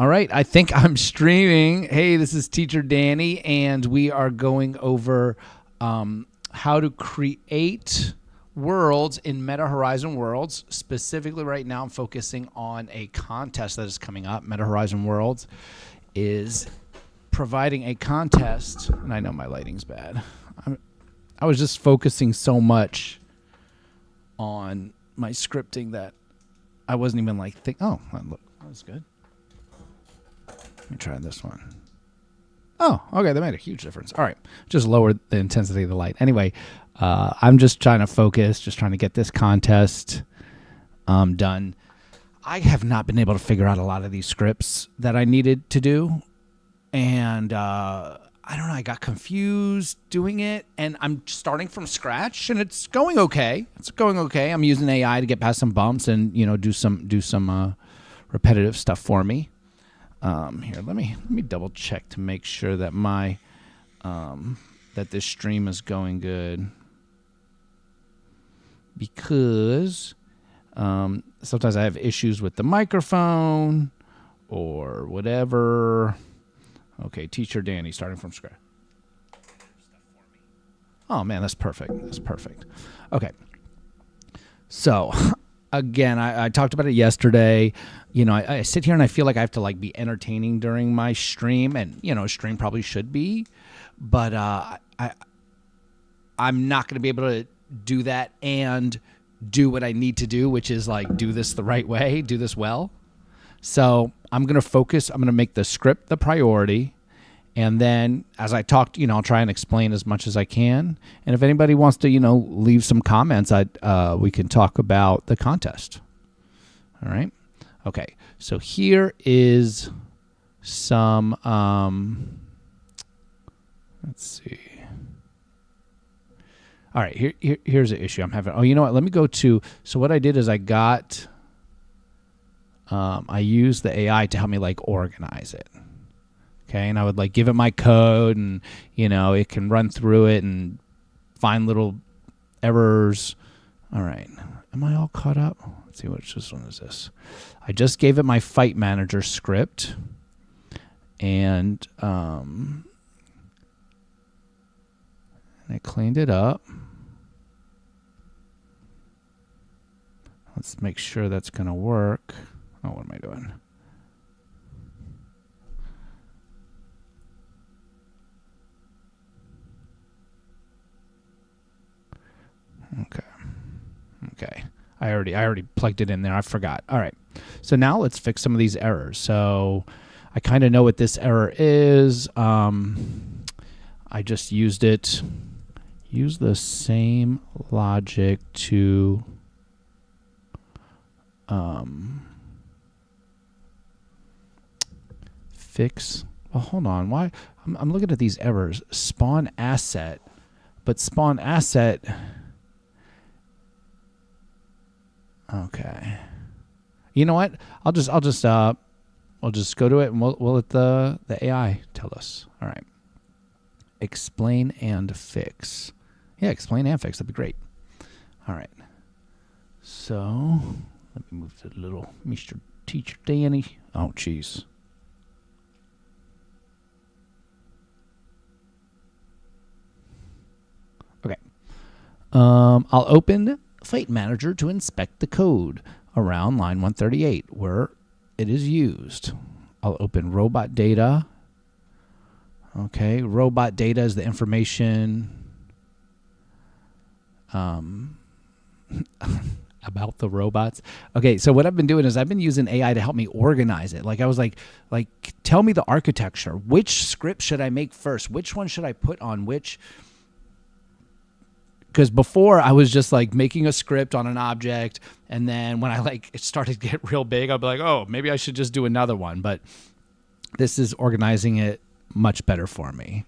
All right, I think I'm streaming. Hey, this is Teacher Danny, and we are going over how to create worlds in Meta Horizon Worlds. Specifically right now, I'm focusing on a contest that is coming up. Meta Horizon Worlds is providing a contest, and I know my lighting's bad. I was just focusing so much on my scripting that I wasn't even like, oh, look, that's good. Let me try this one. Oh, okay, that made a huge difference. All right, just lowered the intensity of the light. Anyway, I'm just trying to focus, just trying to get this contest done. I have not been able to figure out a lot of these scripts that I needed to do, and I don't know, I got confused doing it, and I'm starting from scratch, and it's going okay. It's going okay. I'm using AI to get past some bumps and, you know, do some repetitive stuff for me. Here, let me double check to make sure that my that this stream is going good, because sometimes I have issues with the microphone or whatever. Okay, Teacher Danny, starting from scratch. Oh man, that's perfect. That's perfect. Okay, so again, I talked about it yesterday. You know, I sit here and I feel like I have to like be entertaining during my stream, and you know, a stream probably should be, but I'm not going to be able to do that and do what I need to do, which is like do this the right way, do this well. So I'm going to focus. I'm going to make the script the priority. And then as I talk, you know, I'll try and explain as much as I can. And if anybody wants to, you know, leave some comments, we can talk about the contest. All right. Okay. So here is some, let's see. All right. Here's the issue I'm having. Oh, you know what? Let me go to, so what I did is I used the AI to help me like organize it. Okay, and I would like give it my code, and you know, it can run through it and find little errors. All right, am I all caught up? Let's see, which one is this? I just gave it my Fight Manager script, and I cleaned it up. Let's make sure that's gonna work. Oh, what am I doing? Okay. I already plugged it in there. I forgot. All right. So now let's fix some of these errors. So I kind of know what this error is. I just used it. Use the same logic to fix. Well, hold on. Why? I'm looking at these errors. Spawn asset, but spawn asset. Okay. You know what? I'll just go to it, and we'll let the AI tell us. All right. Explain and fix. Yeah, explain and fix. That'd be great. All right. So let me move to the little Mr. Teacher Danny. Oh, jeez. Okay. I'll open Fight Manager to inspect the code around line 138 where it is used. I'll open robot data. Okay, robot data is the information about the robots. Okay, so what I've been doing is I've been using AI to help me organize it. Like I was like tell me the architecture. Which script should I make first? Which one should I put on which? Because before I was just like making a script on an object, and then when I like it started to get real big, I'd be like, oh, maybe I should just do another one. But this is organizing it much better for me.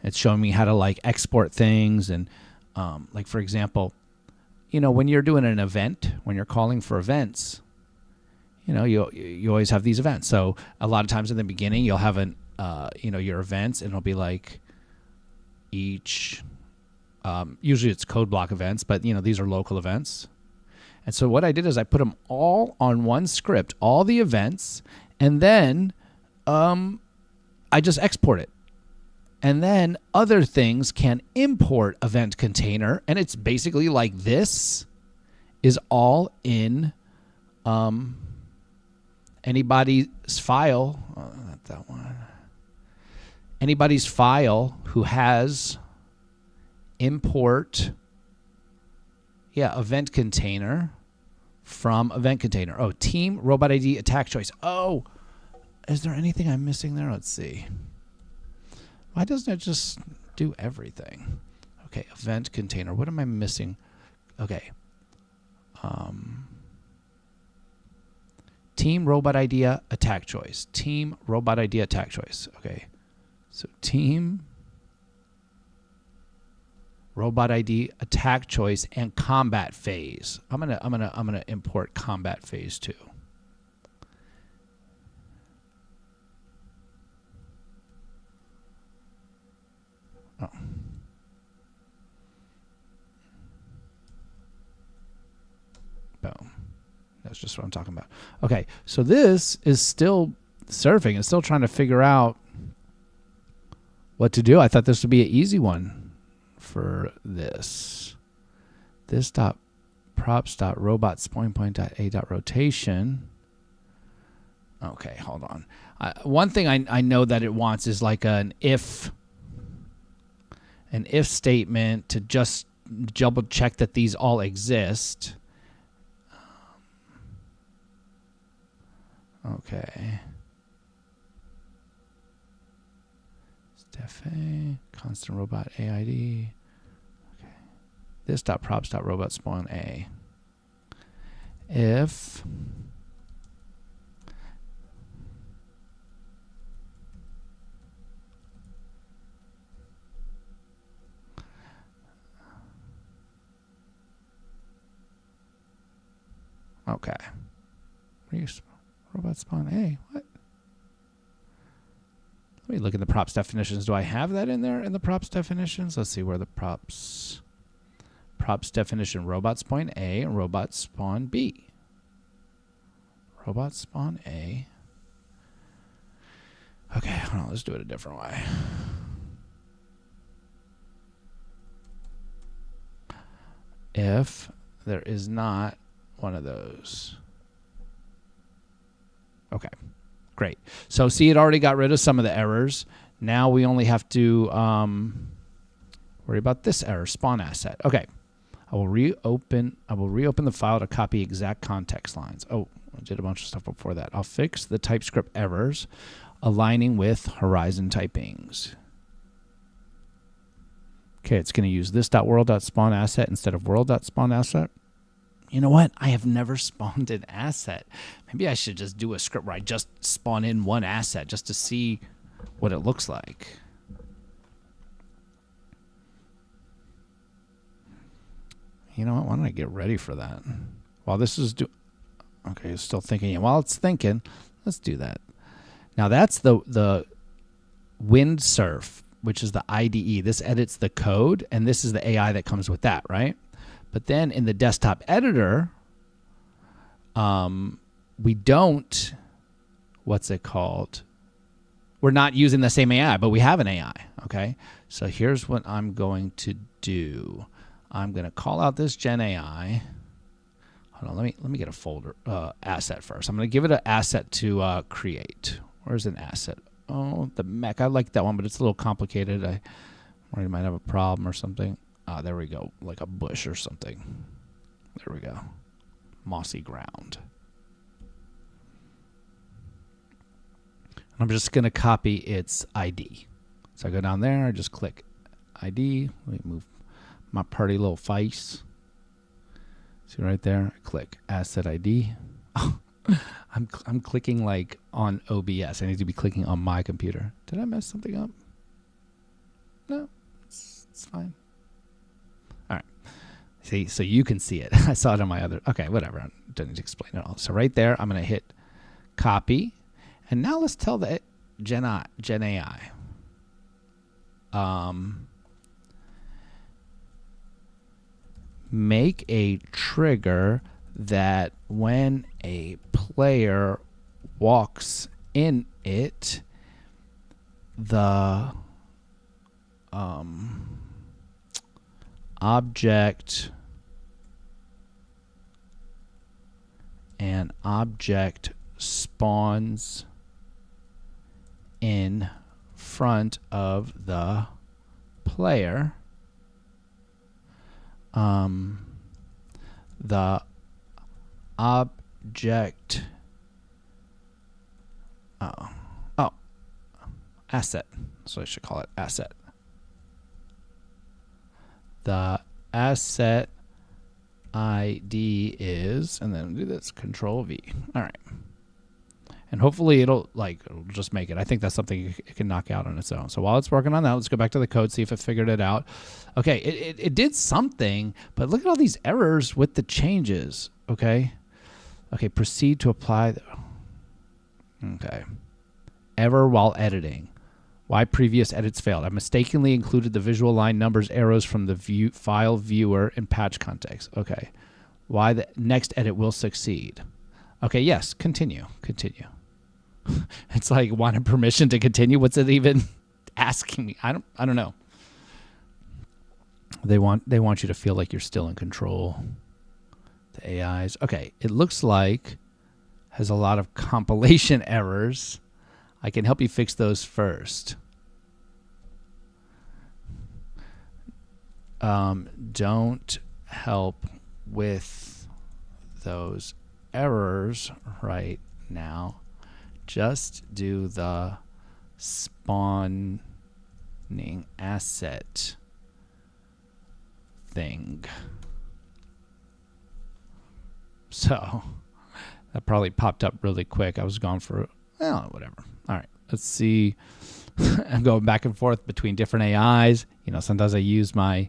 It's showing me how to like export things, and like for example, you know, when you're doing an event, when you're calling for events, you know, you always have these events. So a lot of times in the beginning, you'll have your events, and it'll be like each. Usually it's code block events, but you know, these are local events. And so what I did is I put them all on one script, all the events, and then I just export it. And then other things can import event container, and it's basically like this is all in anybody's file. Oh, not that one. Anybody's file who has import, event container from event container. Oh, team, robot ID, attack choice. Oh, is there anything I'm missing there? Let's see. Why doesn't it just do everything? Okay, event container. What am I missing? Okay. Team, robot idea, attack choice. Team, robot idea, attack choice. Okay. So team, robot ID, attack choice, and combat phase. I'm gonna import combat phase too. Oh. Boom. That's just what I'm talking about. Okay, so this is still surfing. It's still trying to figure out what to do. I thought this would be an easy one for this. This dot props dot robot spawn point dot a dot rotation. Okay, hold on. One thing I know that it wants is like an if statement to just double check that these all exist. Okay. Steph A, constant robot AID. Okay. This dot props dot robot spawn A. If okay. Robot spawn A. What? Let me look in the props definitions. Do I have that in there in the props definitions? Let's see where the props definition. Robot spawn A and robot spawn B. Robot spawn A. Okay, hold on. Let's do it a different way. If there is not one of those. Okay, great. So see, it already got rid of some of the errors. Now we only have to worry about this error, spawn asset. Okay, I will reopen the file to copy exact context lines. Oh, I did a bunch of stuff before that. I'll fix the TypeScript errors, aligning with Horizon typings. Okay, it's going to use this .world.spawn asset instead of world.spawn asset. You know what? I have never spawned an asset. Maybe I should just do a script where I just spawn in one asset just to see what it looks like. You know what? Why don't I get ready for that? While this is okay, it's still thinking. While it's thinking, let's do that. Now that's the Windsurf, which is the IDE. This edits the code, and this is the AI that comes with that, right? But then in the desktop editor, we don't, what's it called? We're not using the same AI, but we have an AI, okay? So here's what I'm going to do. I'm going to call out this Gen AI. Hold on, let me get a folder asset first. I'm going to give it an asset to create. Where's an asset? Oh, the mech. I like that one, but it's a little complicated. I worry it might have a problem or something. There we go, like a bush or something. There we go. Mossy ground. I'm just going to copy its ID. So I go down there, I just click ID. Let me move my pretty little face. See right there? I click asset ID. I'm clicking like on OBS. I need to be clicking on my computer. Did I mess something up? No, it's fine. All right. See, so you can see it. I saw it on my other. Okay, whatever. I don't need to explain it all. So right there, I'm going to hit copy. And now let's tell the Gen AI. Make a trigger that when a player walks in it the object and object spawns in front of the player, the object asset, so I should call it asset. The asset ID is, and then do this, Control V. All right. And hopefully it'll just make it. I think that's something it can knock out on its own. So while it's working on that, let's go back to the code, see if it figured it out. Okay, it did something, but look at all these errors with the changes. Okay. Okay, proceed to apply. Okay. Error while editing. Why previous edits failed. I mistakenly included the visual line numbers arrows from the file viewer in patch context. Okay. Why the next edit will succeed. Okay, yes, continue. Continue. It's like wanting permission to continue. What's it even asking me? I don't know. They want you to feel like you're still in control. The AIs. Okay, it looks like has a lot of compilation errors. I can help you fix those first. Don't help with those errors right now. Just do the spawning asset thing. So that probably popped up really quick. I was gone for, well, whatever. All right, let's see. I'm going back and forth between different AIs. You know, sometimes I use my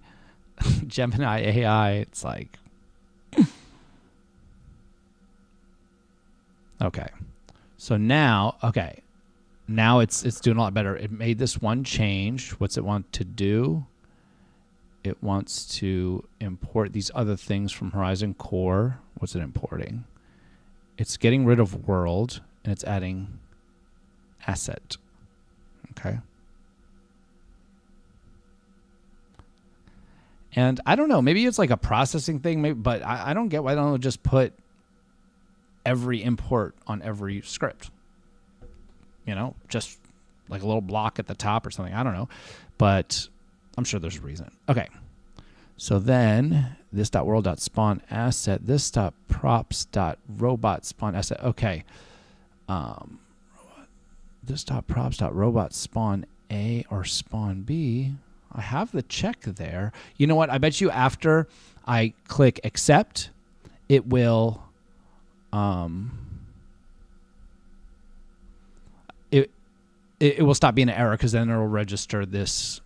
Gemini AI. It's like, okay. So now, okay, now it's doing a lot better. It made this one change. What's it want to do? It wants to import these other things from Horizon Core. What's it importing? It's getting rid of world, and it's adding asset. Okay. And I don't know, maybe it's like a processing thing, maybe, but I don't get why they don't just put every import on every script. You know, just like a little block at the top or something. I don't know, but I'm sure there's a reason. Okay. So then this.world.spawn asset, this.props.robot spawn asset. Okay. This.props.robot spawn A or spawn B. I have the check there. You know what? I bet you after I click accept, it will it will stop being an error, because then it'll register this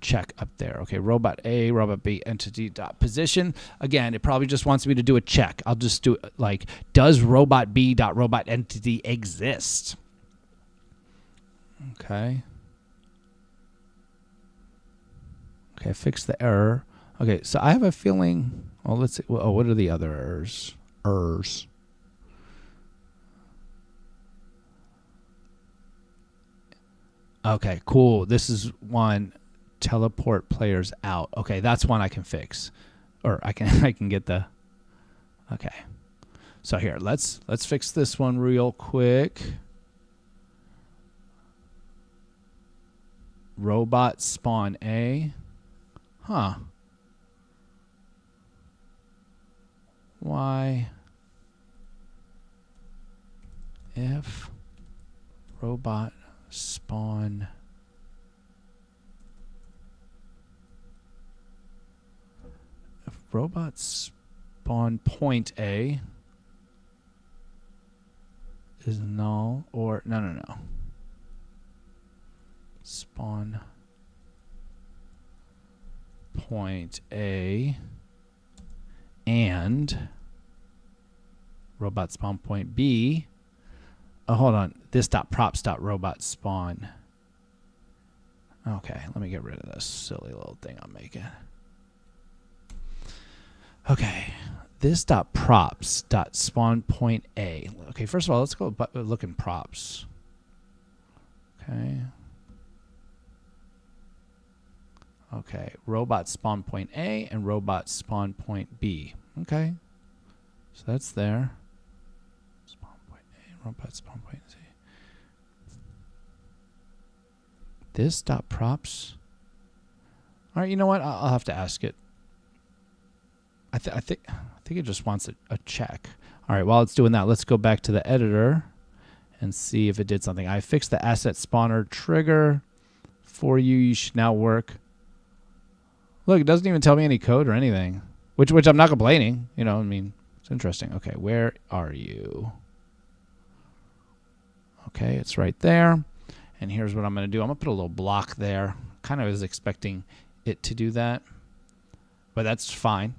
check up there. Okay, robot A, robot B, entity dot position. Again, it probably just wants me to do a check. I'll just do it like, does robot B dot robot entity exist? Okay. Okay, fix the error. Okay, so I have a feeling. Oh, let's see. Oh, what are the other errors? Okay, cool. This is one. Teleport players out. Okay, that's one I can fix, or I can get the. Okay, so here let's fix this one real quick. Robot spawn A. Huh. Why? If robot spawn robots spawn point A is null, or no. Spawn point A and robot spawn point B. Oh, hold on. This dot props dot robot spawn. Okay, let me get rid of this silly little thing I'm making. Okay, this dot props dot spawn point A. Okay, first of all, let's go look in props. Okay. Okay, robot spawn point A and robot spawn point B. Okay, so that's there. Spawn point A, robot spawn point C. This dot props. All right, you know what? I'll have to ask it. I think it just wants a check. All right, while it's doing that, let's go back to the editor and see if it did something. I fixed the asset spawner trigger for you. You should now work. Look, it doesn't even tell me any code or anything, which I'm not complaining. You know, I mean, it's interesting. Okay, where are you? Okay, it's right there. And here's what I'm going to do. I'm going to put a little block there. Kind of was expecting it to do that, but that's fine.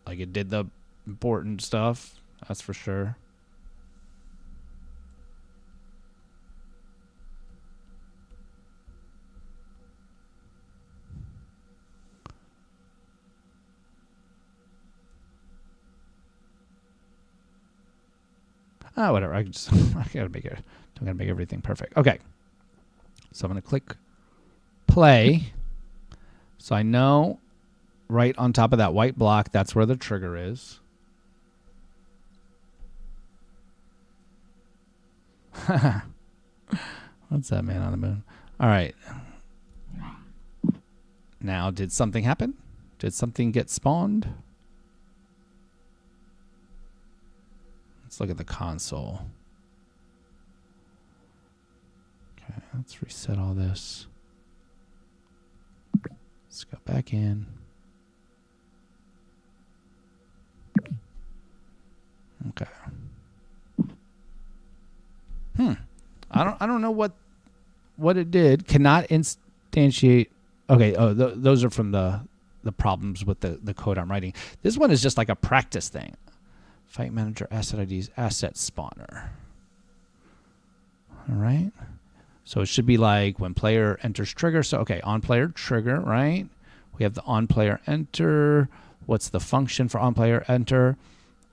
Like, it did the important stuff, that's for sure. Whatever. I gotta make it. I'm gonna make everything perfect. Okay. So I'm gonna click play. So I know right on top of that white block, that's where the trigger is. What's that, man on the moon? All right. Now, did something happen? Did something get spawned? Let's look at the console. Okay, let's reset all this. Let's go back in. Okay. I don't know what it did. Cannot instantiate. Okay. Oh, those are from the problems with the code I'm writing. This one is just like a practice thing. Fight manager asset IDs asset spawner. All right. So it should be like when player enters trigger. So okay, on player trigger, right? We have the on player enter. What's the function for on player enter?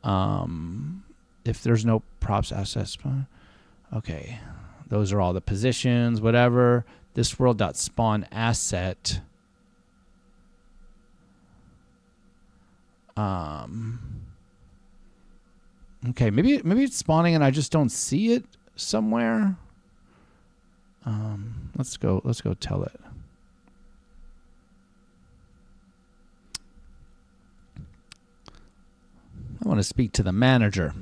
If there's no props asset spawn. Okay. Those are all the positions, whatever. This world.spawn asset. Okay, maybe it's spawning and I just don't see it somewhere. Let's go tell it. I want to speak to the manager.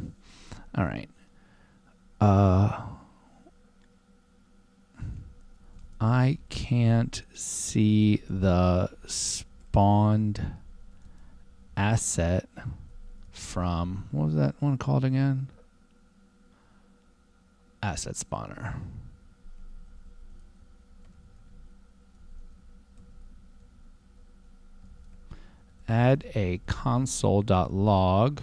All right. I can't see the spawned asset from, what was that one called again? Asset spawner. Add a console.log.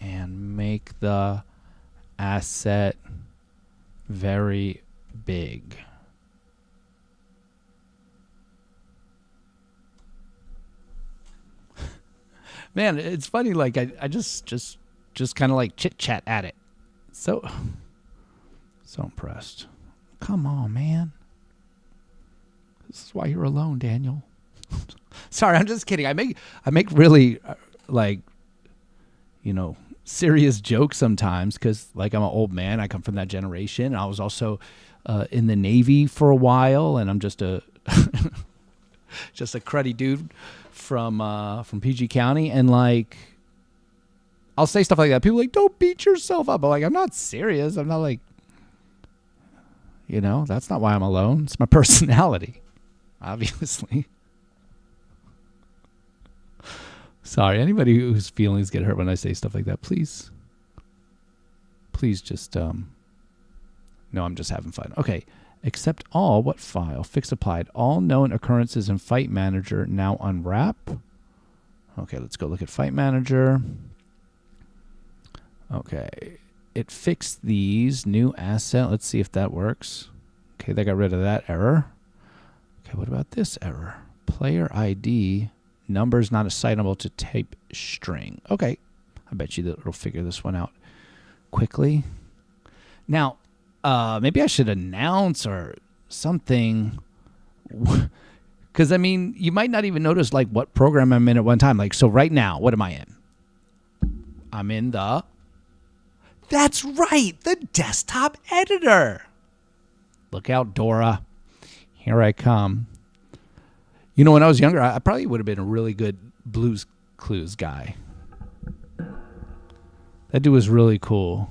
And make the asset very big. Man, it's funny. Like I just kind of like chit chat at it. So impressed. Come on, man. This is why you're alone, Daniel. Sorry, I'm just kidding. I make really like, you know, serious jokes sometimes because, like, I'm an old man. I come from that generation. I was also in the Navy for a while, and I'm just a just a cruddy dude from PG County, and like, I'll say stuff like that. People are like, don't beat yourself up. But like, I'm not serious. I'm not like, you know, that's not why I'm alone. It's my personality, obviously. Sorry, anybody whose feelings get hurt when I say stuff like that, please just, no, I'm just having fun. Okay, accept all, what file? Fix applied. All known occurrences in Fight Manager now unwrap. Okay, let's go look at Fight Manager. Okay, it fixed these. New asset. Let's see if that works. Okay, they got rid of that error. Okay, what about this error? Player ID, numbers not assignable to type string. Okay, I bet you that it'll figure this one out quickly. Now, maybe I should announce or something. Because, I mean, you might not even notice, like, what program I'm in at one time. Like, so right now, what am I in? I'm in the... That's right, the desktop editor. Look out, Dora. Here I come. You know, when I was younger, I probably would have been a really good Blue's Clues guy. That dude was really cool.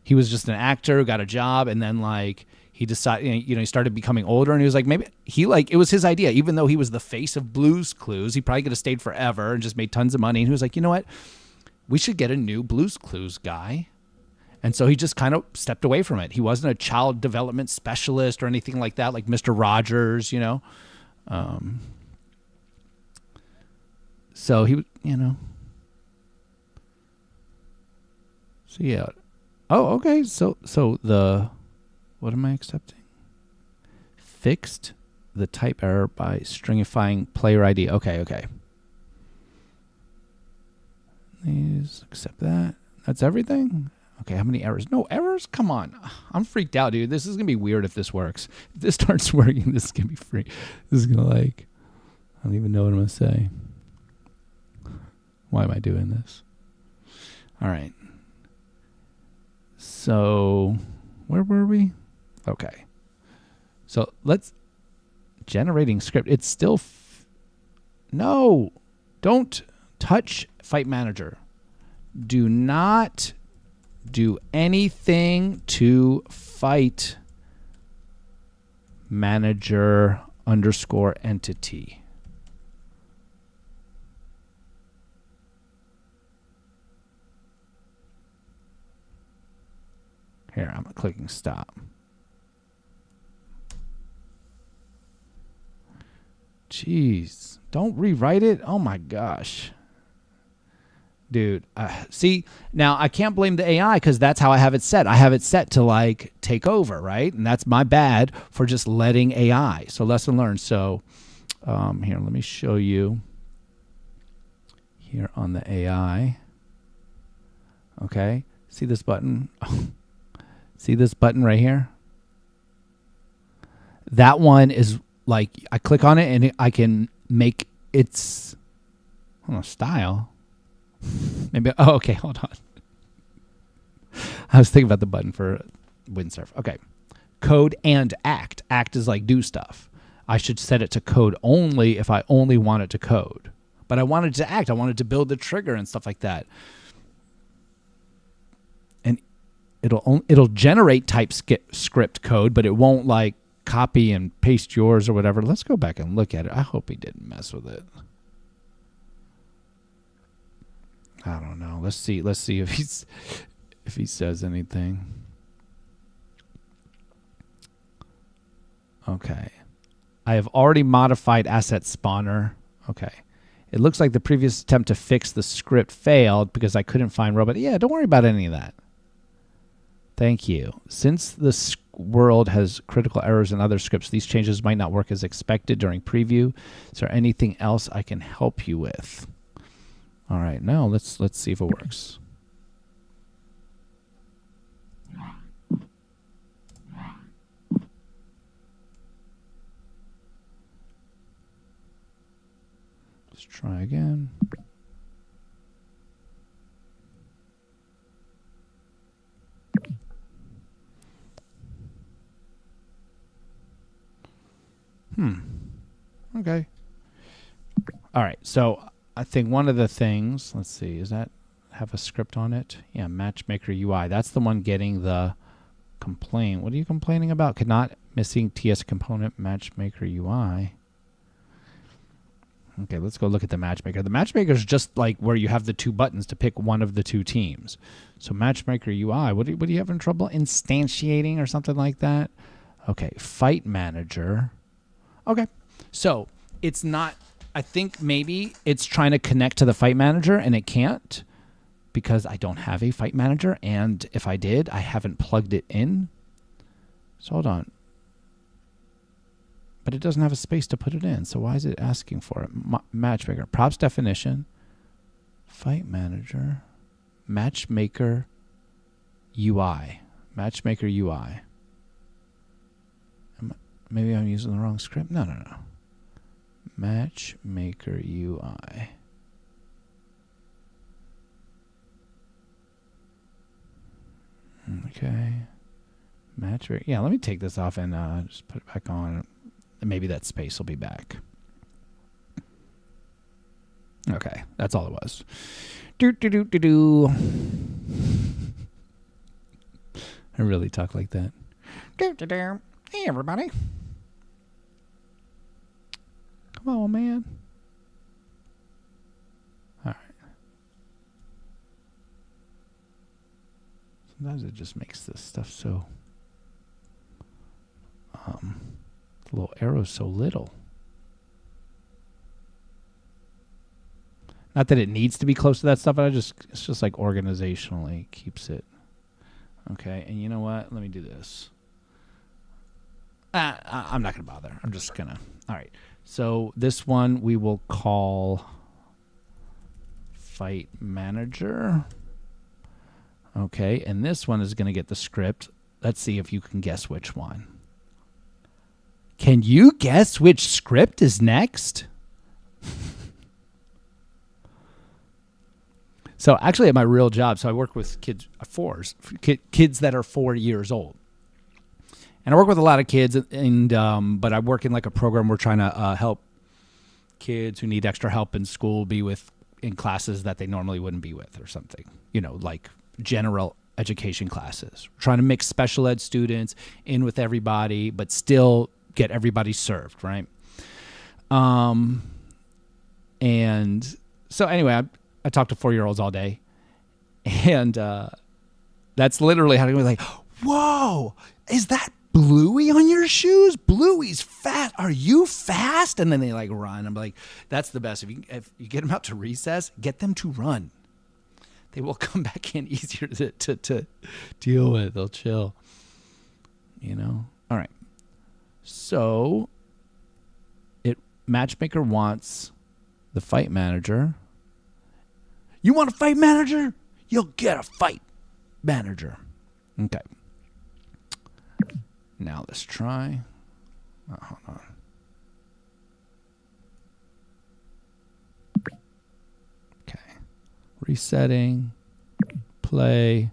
He was just an actor, got a job, and then, like, he decided, you know, he started becoming older, and he was like, maybe he, like, it was his idea. Even though he was the face of Blue's Clues, he probably could have stayed forever and just made tons of money. And he was like, you know what? We should get a new Blue's Clues guy. And so he just kind of stepped away from it. He wasn't a child development specialist or anything like that, like Mr. Rogers, you know. So he, you know. So yeah. Oh, okay. So the, what am I accepting? Fixed the type error by stringifying player ID. Okay. Please accept that. That's everything. Okay, how many errors? No errors? Come on. I'm freaked out, dude. This is going to be weird if this works. If this starts working, this is going to be free. This is going to, like, I don't even know what I'm going to say. Why am I doing this? All right. So, where were we? Okay. So, let's, generating script. It's still, no, don't touch Fight Manager. Do not do anything to Fight Manager _ entity. Here, I'm clicking stop. Jeez, don't rewrite it. Oh my gosh. Dude, see, now I can't blame the AI because that's how I have it set. I have it set to, like, take over, right? And that's my bad for just letting AI. So lesson learned. So here, let me show you here on the AI. Okay, see this button? See this button right here? That one is, like, I click on it and I can make its, I don't know, style. Maybe, oh, okay, hold on. I was thinking about the button for windsurf. Okay. Code and act. Act is like do stuff. I should set it to code only if I only want it to code. But I wanted to act. I wanted to build the trigger and stuff like that. And it'll generate TypeScript code, but it won't, like, copy and paste yours or whatever. Let's go back and look at it. I hope he didn't mess with it. I don't know. Let's see if he says anything. Okay. I have already modified asset spawner. Okay. It looks like the previous attempt to fix the script failed because I couldn't find robot. Yeah, don't worry about any of that. Thank you. Since this world has critical errors in other scripts, these changes might not work as expected during preview. Is there anything else I can help you with? All right, now let's see if it works. Let's try again. Okay. All right, so I think one of the things, let's see, is that have a script on it? Yeah, Matchmaker UI. That's the one getting the complaint. What are you complaining about? Could not missing TS component Matchmaker UI. Okay, let's go look at the Matchmaker. The Matchmaker is just like where you have the two buttons to pick one of the two teams. So Matchmaker UI, what are you having trouble instantiating or something like that? Okay, Fight Manager. Okay, so it's not, I think maybe it's trying to connect to the Fight Manager and it can't. because I don't have a fight manager, and if I did, I haven't plugged it in. So hold on. But it doesn't have a space to put it in, so why is it asking for it? Matchmaker, props definition, fight manager, matchmaker UI. Matchmaker UI. Maybe I'm using the wrong script? No. Matchmaker UI. Okay. Matchmaker. Yeah, let me take this off and just put it back on. And maybe that space will be back. Okay, that's all it was. I really talk like that. Hey, everybody. Come on, man. All right. Sometimes it just makes this stuff so... the little arrow's so little. Not that it needs to be close to that stuff, but it's just like organizationally keeps it. Okay, and you know what? Let me do this. I'm not going to bother. I'm just going to... All right. So this one we will call Fight Manager. Okay, and this one is going to get the script. Let's see if you can guess which one. Can you guess which script is next? So actually at my real job, so I work with kids that are 4 years old. And I work with a lot of kids, but I work in like a program we're trying to help kids who need extra help in school be with in classes that they normally wouldn't be with or something, like general education classes. We're trying to mix special ed students in with everybody, but still get everybody served, right? And so anyway, I talk to 4-year-olds all day, and that's literally how to be like, whoa, is that Bluey on your shoes? Bluey's fast. Are you fast? And then they like run. I'm like, that's the best. If you get them out to recess, get them to run. They will come back in easier to deal with. They'll chill. All right. So Matchmaker wants the fight manager. You want a fight manager? You'll get a fight manager. Okay. Now let's try. Hold on. Okay. Resetting. Play.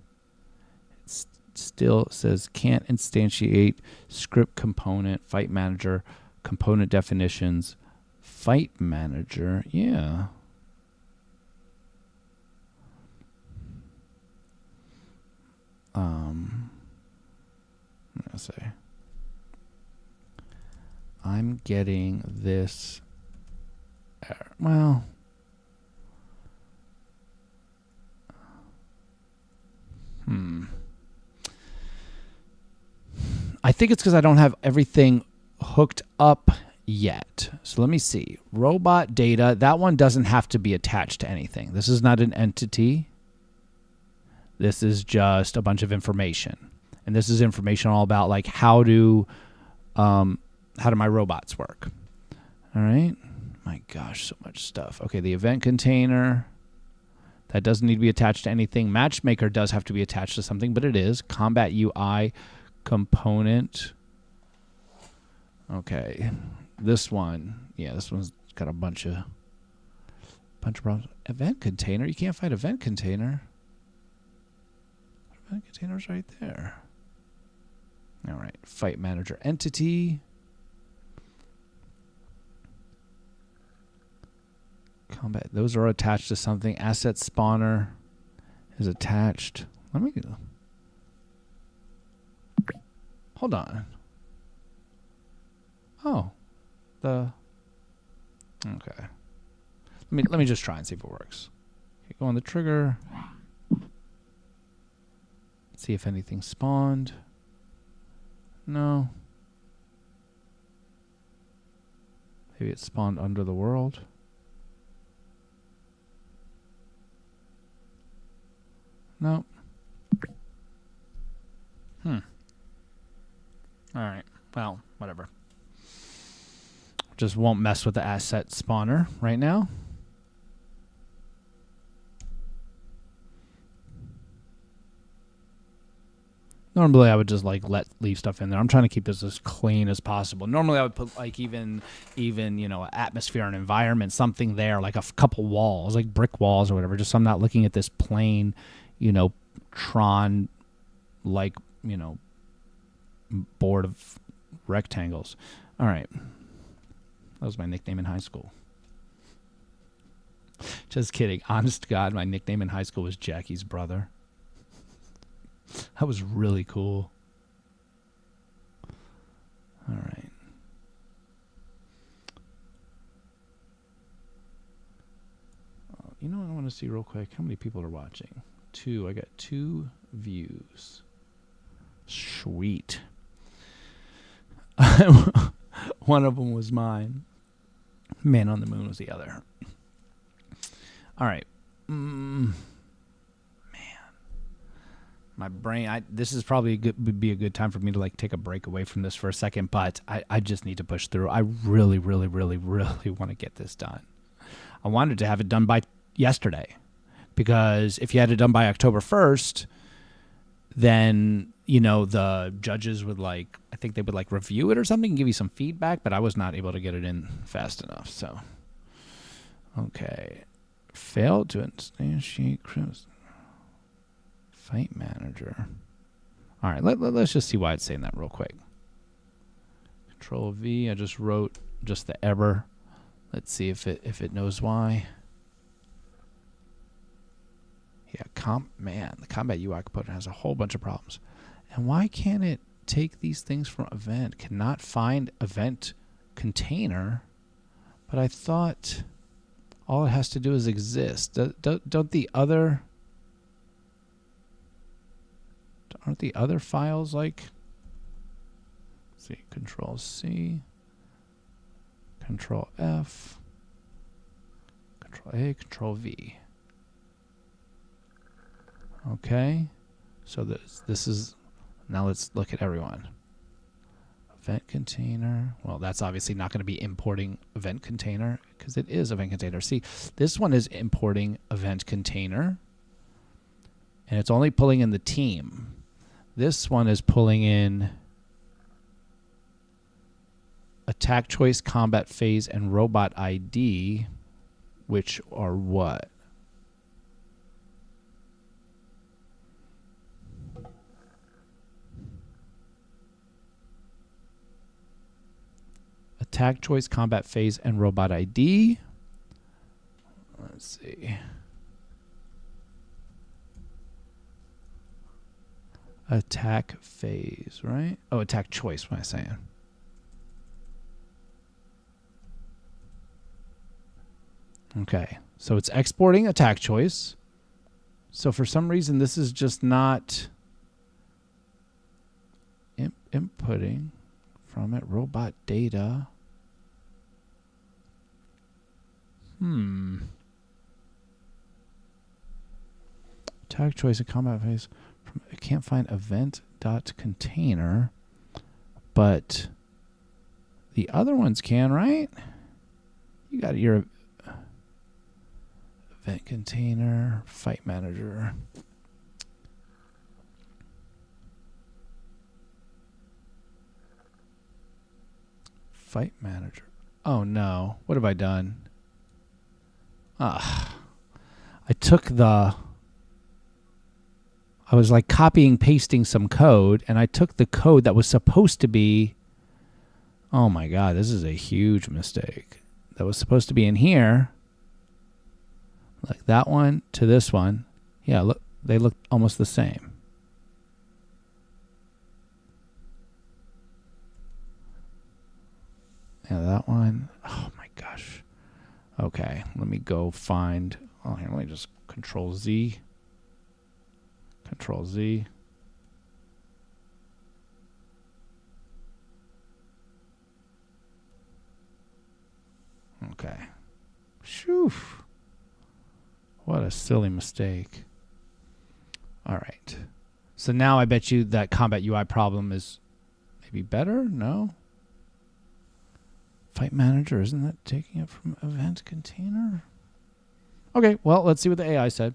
It still says can't instantiate script component, fight manager, component definitions, fight manager. Yeah. Let's say I'm getting this error. Well, I think it's because I don't have everything hooked up yet. So let me see. Robot data, that one doesn't have to be attached to anything. This is not an entity. This is just a bunch of information. And this is information all about like how do my robots work. All right. My gosh, so much stuff. Okay, the event container. That doesn't need to be attached to anything. Matchmaker does have to be attached to something, but it is. Combat UI component. Okay. This one. Yeah, this one's got a bunch of problems. Event container. You can't find event container. Event container's right there. All right. Fight manager entity. Combat. Those are attached to something. Asset spawner is attached. Let me go. Hold on. Oh. Okay. Let me just try and see if it works. Okay, go on the trigger. See if anything spawned. No. Maybe it spawned under the world. No. All right. Well, whatever. Just won't mess with the asset spawner right now. Normally, I would just like leave stuff in there. I'm trying to keep this as clean as possible. Normally, I would put like even atmosphere and environment, something there, like a couple walls, like brick walls or whatever. Just so I'm not looking at this plain, Tron, like board of rectangles. All right, that was my nickname in high school. Just kidding. Honest to God, my nickname in high school was Jackie's brother. That was really cool. All right. You know what I want to see real quick? How many people are watching? 2. I got 2 views. Sweet. One of them was mine. Man on the Moon was the other. All right. My brain, this is probably would be a good time for me to like take a break away from this for a second, but I just need to push through. I really, really, really, really want to get this done. I wanted to have it done by yesterday, because if you had it done by October 1st, then, the judges would I think they would review it or something and give you some feedback, but I was not able to get it in fast enough. So, okay. Failed to instantiate Chris. Fight manager. All right, let's just see why it's saying that real quick. Control V. I just wrote just the error. Let's see if it knows why. Yeah, the combat UI component has a whole bunch of problems. And why can't it take these things from event? Cannot find event container. But I thought all it has to do is exist. Don't the other... Aren't the other files let's see, Control C, Control F, Control A, Control V. Okay, so this is, now let's look at everyone. Event container, well, that's obviously not going to be importing event container because it is event container. See, this one is importing event container, and it's only pulling in the team. This one is pulling in attack choice, combat phase, and robot ID, which are what? Attack choice, combat phase, and robot ID. Let's see. Attack phase, right? Oh, attack choice, what am I saying? Okay, so it's exporting attack choice. So for some reason, this is just not inputting from it. Robot data. Attack choice and combat phase. I can't find event.container, but the other ones can, right? You got your event container, fight manager. Fight manager. Oh no, what have I done? I was like copying, pasting some code, and I took the code that was supposed to be, oh my God, this is a huge mistake. That was supposed to be in here, like that one to this one. Yeah, look, they look almost the same. Yeah, that one. Oh my gosh. Okay, let me go find, here, let me just Control Z. Control Z. Okay. Shoo. What a silly mistake. So now I bet you that Combat UI problem is maybe better? No? Fight Manager, isn't that taking it from Event Container? Okay, well, let's see what the AI said.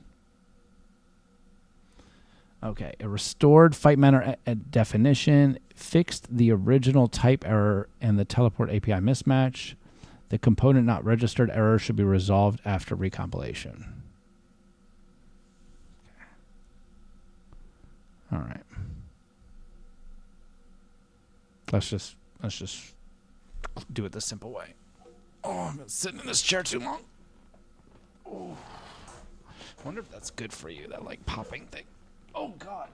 Okay, a restored Fight Manager definition, fixed the original type error and the teleport API mismatch. The component not registered error should be resolved after recompilation. All right. Let's just do it the simple way. Oh, I've been sitting in this chair too long. Oh. I wonder if that's good for you, that like popping thing. Oh God.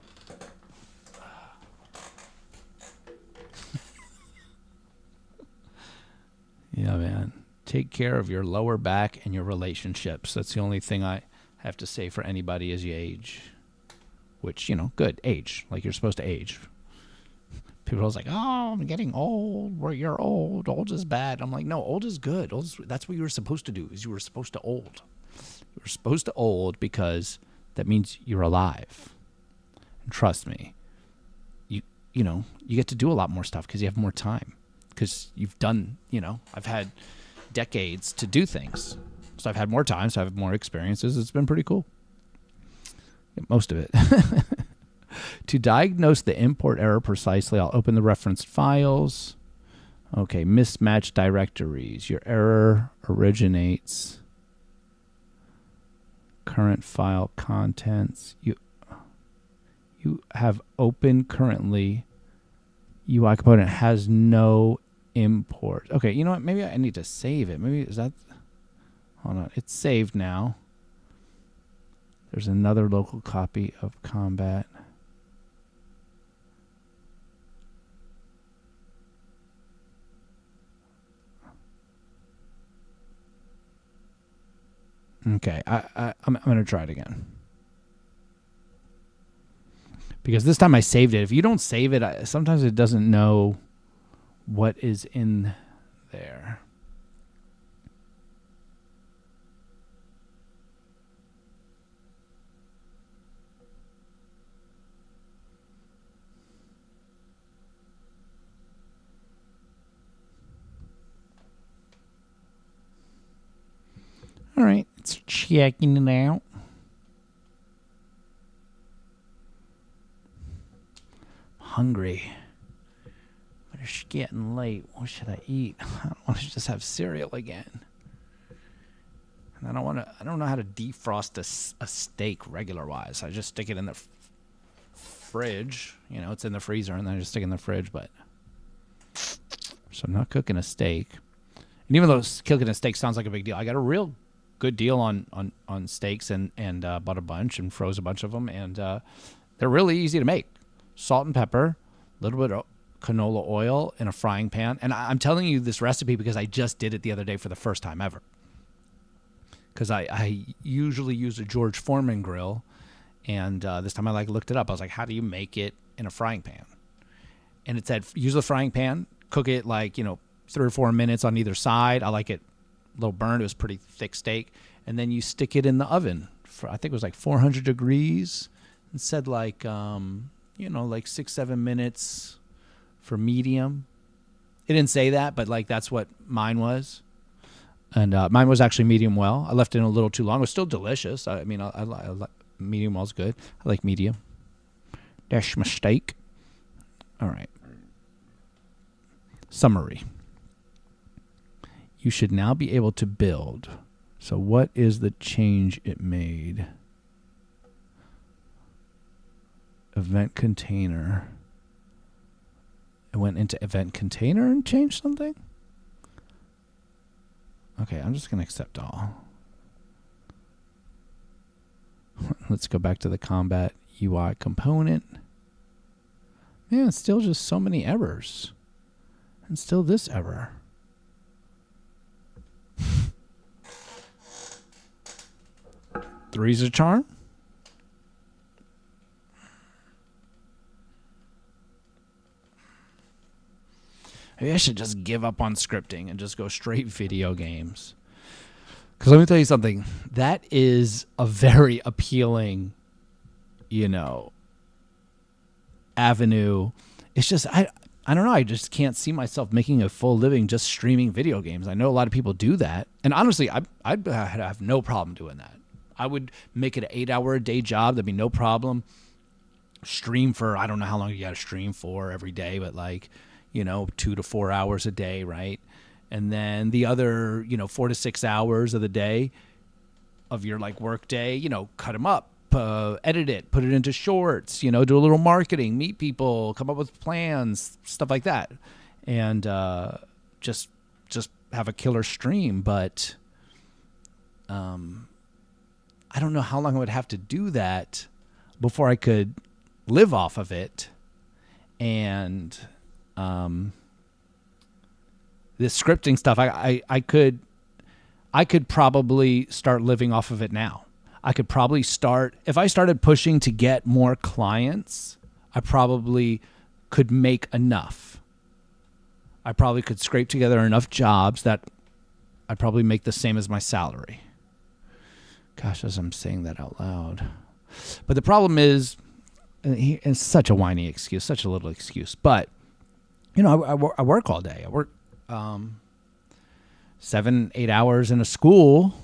Yeah, man. Take care of your lower back and your relationships. That's the only thing I have to say for anybody as you age. Which, you know, good. Age. Like you're supposed to age. People are always like, oh, I'm getting old. Where you're old. Old is bad. I'm like, no, old is good. That's what you were supposed to do, is you were supposed to old. You were supposed to old because that means you're alive. And trust me, you know, you get to do a lot more stuff because you have more time. Because you've done, you know, I've had decades to do things. So I've had more time, so I have more experiences. It's been pretty cool. Most of it. To diagnose the import error precisely, I'll open the referenced files. Okay, mismatched directories. Your error originates. Current file contents. You have open currently. UI component has no import. Okay, you know what? Maybe I need to save it. Maybe is that... Hold on. It's saved now. There's another local copy of Combat. Okay, I'm going to try it again. Because this time I saved it. If you don't save it, sometimes it doesn't know what is in there. All right, it's checking it out. Hungry. But it's getting late. What should I eat? I don't want to just have cereal again. And I don't know how to defrost a steak regular-wise. I just stick it in the fridge. You know, it's in the freezer, and then I just stick it in the fridge. But so I'm not cooking a steak. And even though cooking a steak sounds like a big deal, I got a real good deal on steaks and bought a bunch and froze a bunch of them. And they're really easy to make. Salt and pepper, a little bit of canola oil in a frying pan. And I'm telling you this recipe because I just did it the other day for the first time ever. Because I usually use a George Foreman grill. And this time I looked it up. I was like, how do you make it in a frying pan? And it said, use the frying pan, cook it 3 or 4 minutes on either side. I like it a little burned. It was pretty thick steak. And then you stick it in the oven for, I think it was 400 degrees. It said 6-7 minutes for medium. It didn't say that, but that's what mine was. And mine was actually medium well. I left it in a little too long. It was still delicious. I mean, medium well's good. I like medium. That's my steak. All right. Summary. You should now be able to build. So what is the change it made? Event container. It went into event container and changed something? Okay, I'm just going to accept all. Let's go back to the Combat UI component. Man, it's still just so many errors. And still this error. Three's a charm? Maybe I should just give up on scripting and just go straight video games. Because let me tell you something. That is a very appealing, avenue. It's just I don't know. I just can't see myself making a full living just streaming video games. I know a lot of people do that, and honestly, I'd have no problem doing that. I would make it an 8-hour-a-day job. That'd be no problem. Stream for, I don't know how long you got to stream for every day, but 2 to 4 hours a day, right? And then the other 4 to 6 hours of the day of your work day, cut them up. Edit it, put it into shorts, do a little marketing, meet people, come up with plans, stuff like that, and just have a killer stream. But I don't know how long I would have to do that before I could live off of it. And this scripting stuff, I could probably start living off of it now. I could probably start, if I started pushing to get more clients, I probably could make enough. I probably could scrape together enough jobs that I'd probably make the same as my salary. Gosh, as I'm saying that out loud. But the problem is, and it's such a whiny excuse, such a little excuse, but, I work all day. I work 7-8 hours in a school,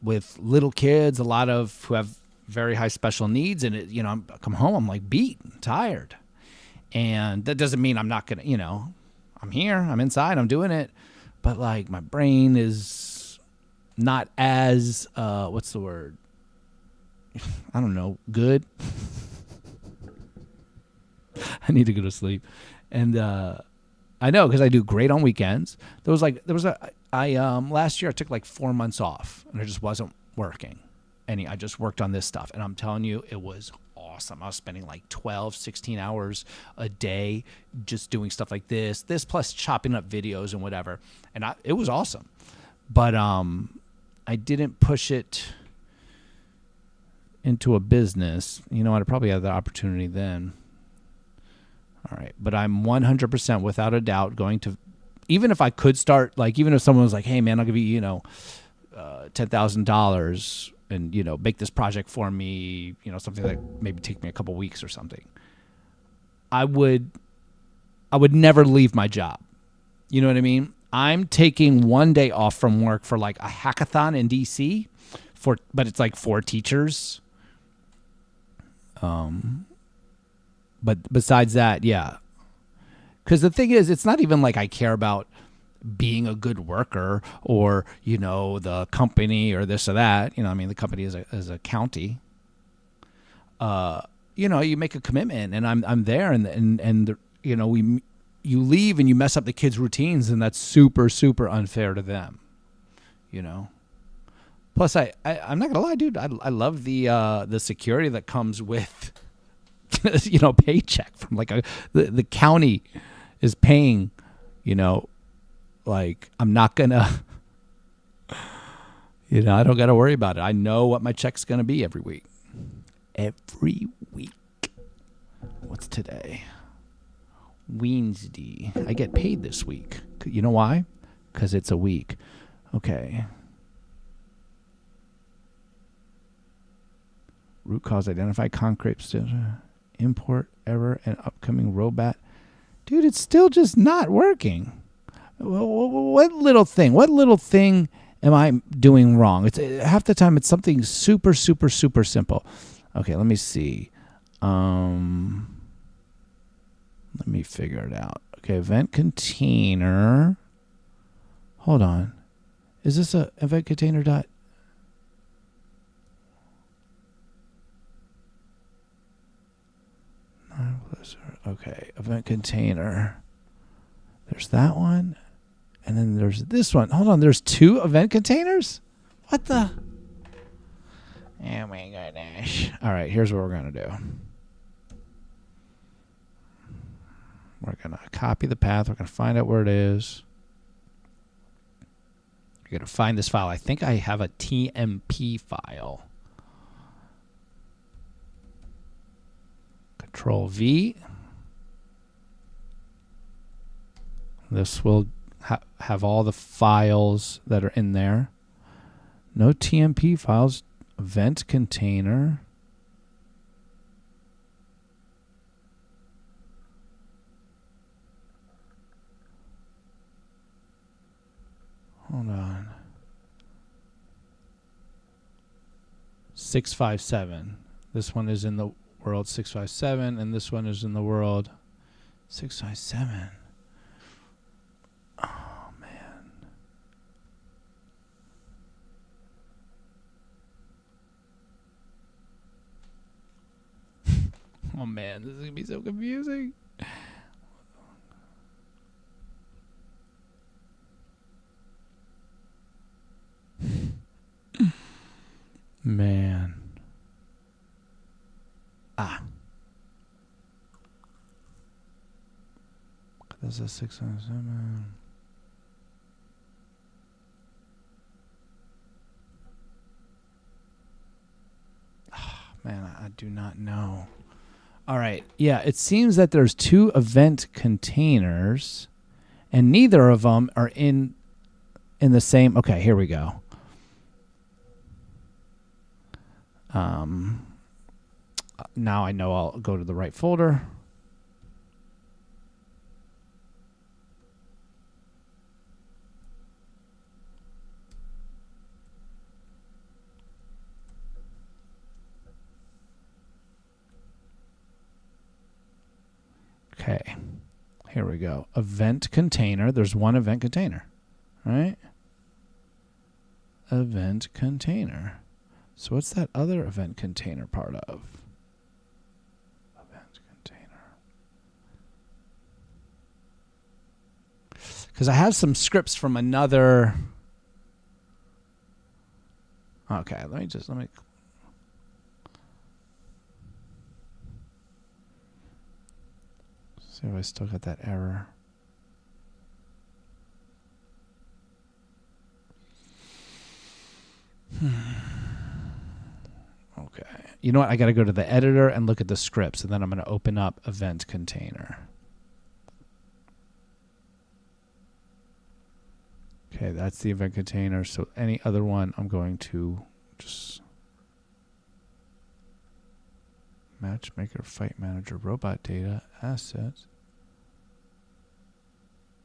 with little kids, a lot of who have very high special needs. And I come home, I'm beat, tired. And that doesn't mean I'm not going to, I'm here, I'm inside, I'm doing it. But my brain is not as, what's the word? I don't know, good. I need to go to sleep. And, I know, because I do great on weekends. Last year I took 4 months off, and it just wasn't working. And I just worked on this stuff, and I'm telling you, it was awesome. I was spending 12, 16 hours a day just doing stuff like this plus chopping up videos and whatever. And it was awesome. But I didn't push it into a business. I'd probably have the opportunity then. All right, but I'm 100% without a doubt going to, even if I could start, even if someone was like, hey, man, I'll give you, $10,000 and, make this project for me, something that maybe take me a couple weeks or something. I would never leave my job. You know what I mean? I'm taking one day off from work for a hackathon in DC but it's for teachers. But besides that, yeah. Because the thing is, it's not even I care about being a good worker or, the company or this or that. The company is a county. You make a commitment, and I'm there, and you leave and you mess up the kids' routines, and that's super, super unfair to them. Plus, I'm not gonna lie, dude. I love the security that comes with paycheck from the county is paying, I'm not gonna, I don't got to worry about it. I know what my check's going to be every week. What's today? Wednesday. I get paid this week. You know why? Because it's a week. Okay. Root cause identified, concrete import error and upcoming robot. Dude, it's still just not working. What little thing am I doing wrong? It's half the time it's something super, super, super simple. Okay, let me see. Let me figure it out. Okay, event container. Hold on. Is this a event container dot? Okay, event container. There's that one. And then there's this one. Hold on, there's two event containers? What the? Oh my goodness. All right, here's what we're going to do. We're going to copy the path. We're going to find out where it is. We're going to find this file. I think I have a TMP file. Control V. This will have all the files that are in there. No TMP files. Event container. 657. This one is in the world 657, and this one is in the world 657. Oh, man. Oh, man, this is going to be so confusing. Man. This is 607. Man, I do not know. All right. Yeah, it seems that there's 2 event containers, and neither of them are in the same. Okay, here we go. Now I know I'll go to the right folder. Okay, here we go. Event container. There's one event container, right? Event container. So what's that other event container part of? Event container. Because I have some scripts from another. Okay, let me. See if I still got that error. Okay. You know what? I got to go to the editor and look at the scripts, and then I'm going to open up event container. Okay, that's the event container. So any other one, I'm going to just matchmaker, fight manager, robot data, assets,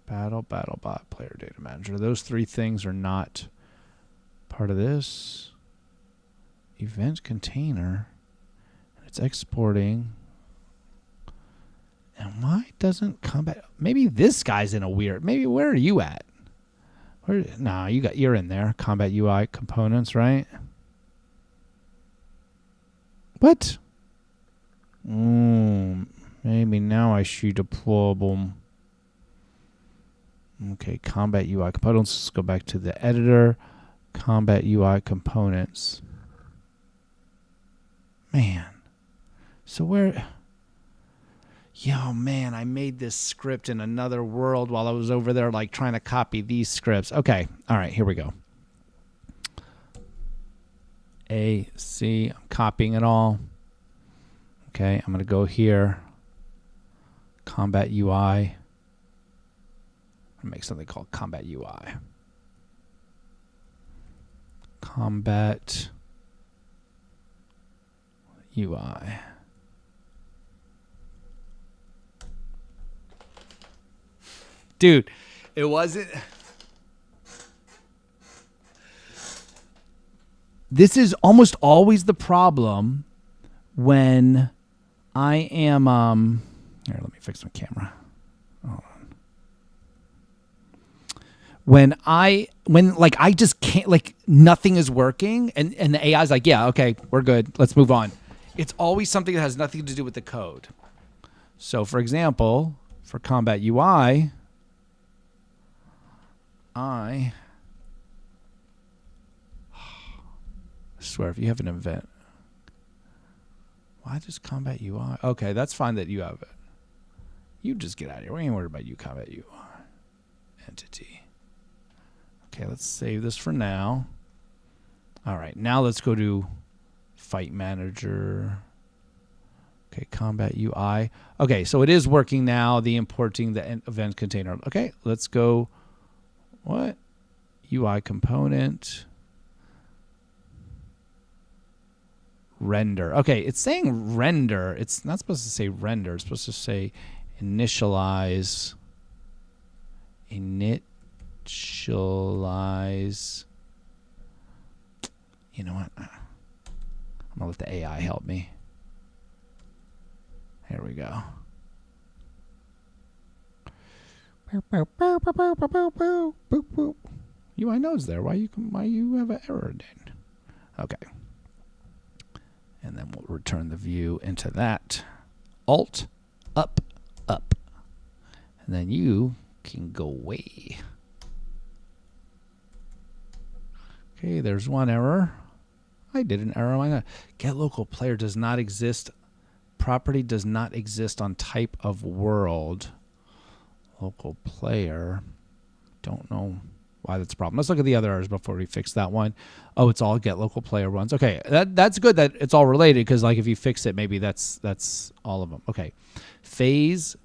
battle bot, player data manager. Those 3 things are not part of this. Event container. It's exporting. And why doesn't combat? Maybe this guy's in a weird. Maybe where are you at? No, you're in there. Combat UI components, right? What? Maybe now I see the problem. Okay, combat UI components. Let's go back to the editor. Combat UI components. Man. So where... Yo, man, I made this script in another world while I was over there like trying to copy these scripts. Okay. All right, here we go. A, C, I'm copying it all. Okay, I'm going to go here. Combat UI. I'm going to make something called Combat UI. Combat UI. Dude, it wasn't... This is almost always the problem when I am... Here, let me fix my camera. Hold on. When I just can't, like, nothing is working, and the AI is like, yeah, okay, we're good, let's move on. It's always something that has nothing to do with the code. So, for example, for Combat UI... I swear, if you have an event, why does Combat UI? Okay, that's fine that you have it. You just get out of here. We ain't worried about you, Combat UI. Entity. Okay, let's save this for now. All right, now let's go to Fight Manager. Okay, Combat UI. Okay, so it is working now, the importing the event container. Okay, let's go. What? UI component. Render. Okay, it's saying render. It's not supposed to say render. It's supposed to say initialize. Initialize. You know what? I'm going to let the AI help me. Here we go. UI nodes there. Why you have an error then? Okay. And then we'll return the view into that. Alt, up, up. And then you can go away. Okay, there's one error. I did an error. Why not? Get local player does not exist. Property does not exist on type of world. Local player. Don't know why that's a problem. Let's look at the other errors before we fix that one. Oh, it's all get local player runs. Okay, that's good that it's all related, because like if you fix it, maybe that's all of them. Okay, phase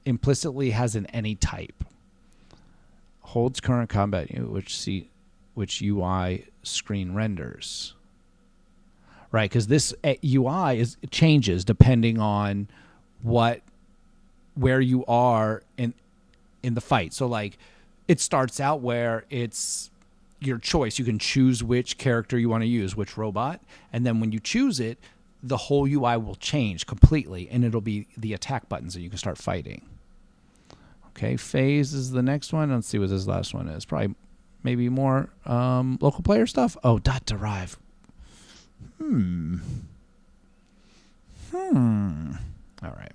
implicitly has an any type. Holds current combat, which UI screen renders. Right, because this UI changes depending on where you are in the fight. So like it starts out where it's your choice. You can choose which character you want to use, which robot, and then when you choose it, the whole UI will change completely, and it'll be the attack buttons, and you can start fighting. Okay, phase is the next one. Let's see what this last one is. Probably maybe more local player stuff. Oh, dot derive. All right.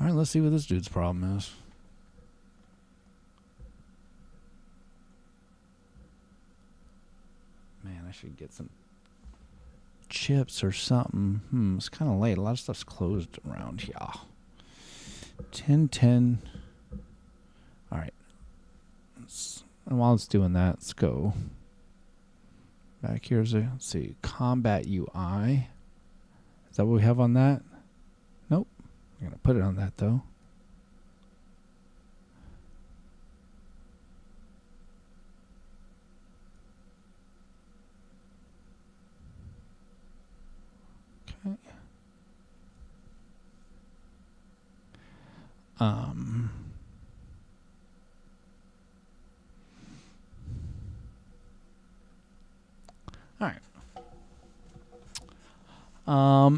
All right, let's see what this dude's problem is. Man, I should get some chips or something. It's kind of late. A lot of stuff's closed around here. 10:10. All right. And while it's doing that, let's go back here. Let's see. Combat UI. Is that what we have on that? Nope. I'm going to put it on that, though. Okay. All right.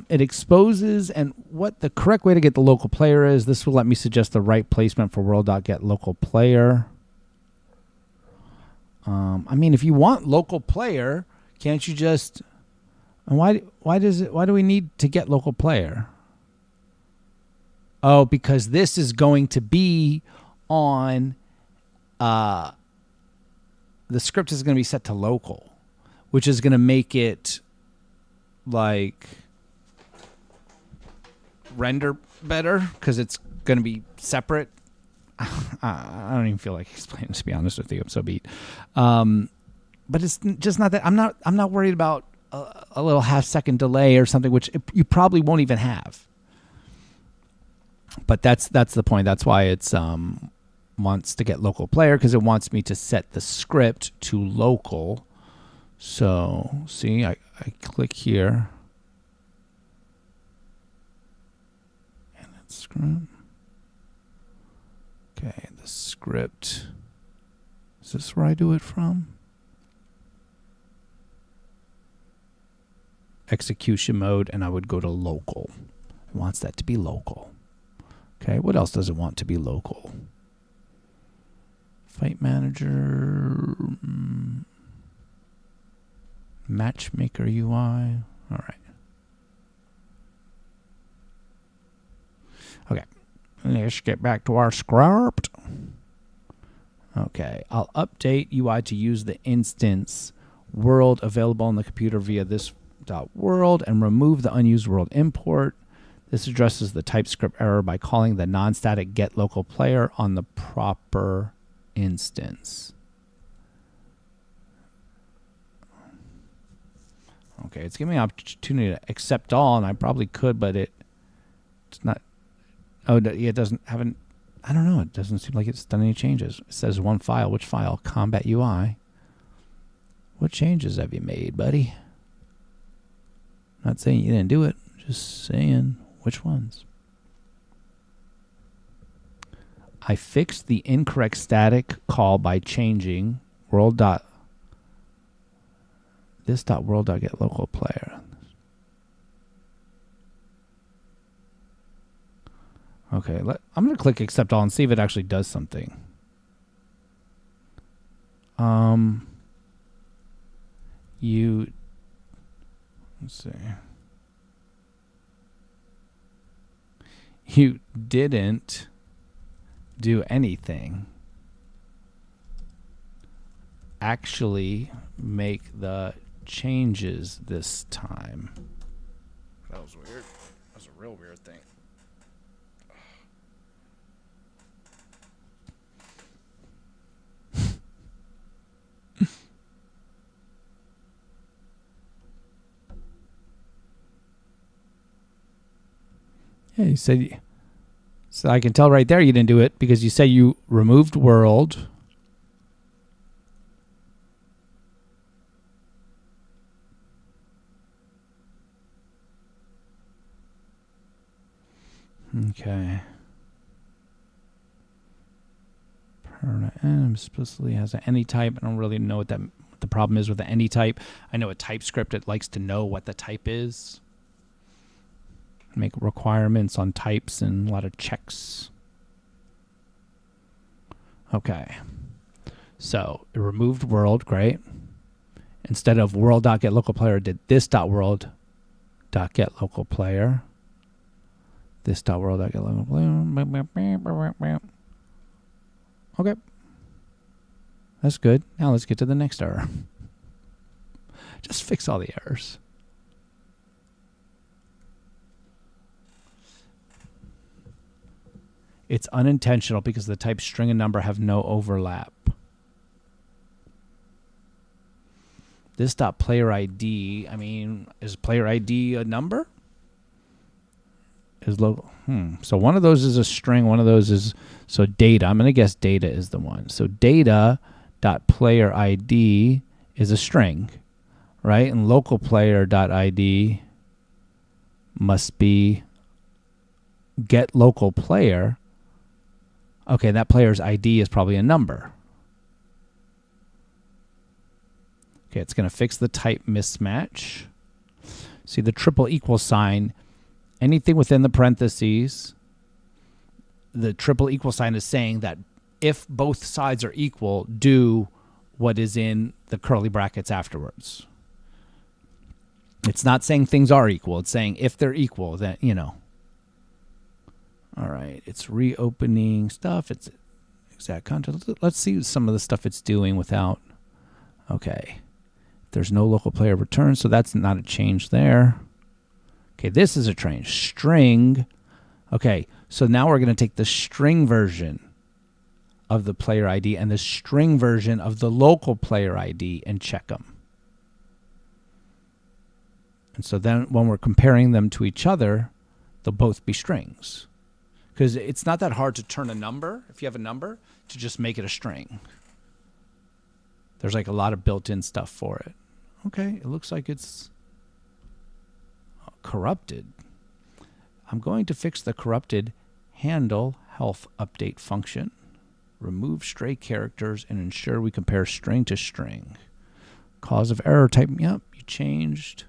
It exposes and what the correct way to get the local player is. This will let me suggest the right placement for world.getLocalPlayer. I mean, if you want local player, can't you just? And why do we need to get local player? Oh, because this is going to be on. The script is going to be set to local, which is going to make it like render better because it's going to be separate. I don't even feel like explaining, to be honest with you. I'm so beat. But it's just not that. I'm not worried about a little half-second delay or something, which you probably won't even have. But that's the point. That's why it's wants to get local player, because it wants me to set the script to local. So see, I click here, and it's script. Okay, the script. Is this where I do it from? Execution mode, and I would go to local. It wants that to be local. Okay, what else does it want to be local? Fight manager, matchmaker UI. All right. Okay, let's get back to our script. Okay, I'll update UI to use the instance world available on the computer via this .world and remove the unused world import. This addresses the TypeScript error by calling the non-static get local player on the proper instance. Okay, it's giving me an opportunity to accept all, and I probably could, but it's not. Oh, yeah, it doesn't. I don't know. It doesn't seem like it's done any changes. It says one file. Which file? Combat UI. What changes have you made, buddy? Not saying you didn't do it. Just saying which ones. I fixed the incorrect static call by changing world This dot world dot get local player. Okay, I'm going to click accept all and see if it actually does something. Let's see. You didn't do anything. Actually make the changes this time. That was weird. That was a real weird thing. Yeah, you said, so I can tell right there you didn't do it because you said you removed world. Okay. Permanent and explicitly has an any type. I don't really know what the problem is with the any type. I know a TypeScript, it likes to know what the type is. Make requirements on types and a lot of checks. Okay. So it removed world, great. Instead of world.getLocalPlayer, it did this.world.getLocalPlayer. This.world.getLocalPlayer. Okay. That's good. Now let's get to the next error. Just fix all the errors. It's unintentional because the type string and number have no overlap. This dot player ID, I mean, is player ID a number? Is local. So one of those is a string, one of those is, so data. I'm going to guess data is the one. So data dot player ID is a string, right? And local player dot ID must be get local player. Okay, that player's ID is probably a number. Okay, it's going to fix the type mismatch. See the triple equal sign, anything within the parentheses, the triple equal sign is saying that if both sides are equal, do what is in the curly brackets afterwards. It's not saying things are equal. It's saying if they're equal, then, you know. All right, it's reopening stuff. It's exact content. Let's see some of the stuff it's doing without. Okay, there's no local player return, so that's not a change there. Okay, this is a change. String. Okay, so now we're going to take the string version of the player ID and the string version of the local player ID and check them. And so then when we're comparing them to each other, they'll both be strings. Because it's not that hard to turn a number, if you have a number, to just make it a string. There's like a lot of built-in stuff for it. Okay, it looks like it's corrupted. I'm going to fix the corrupted handle health update function. Remove stray characters and ensure we compare string to string. Cause of error type, yep, you changed.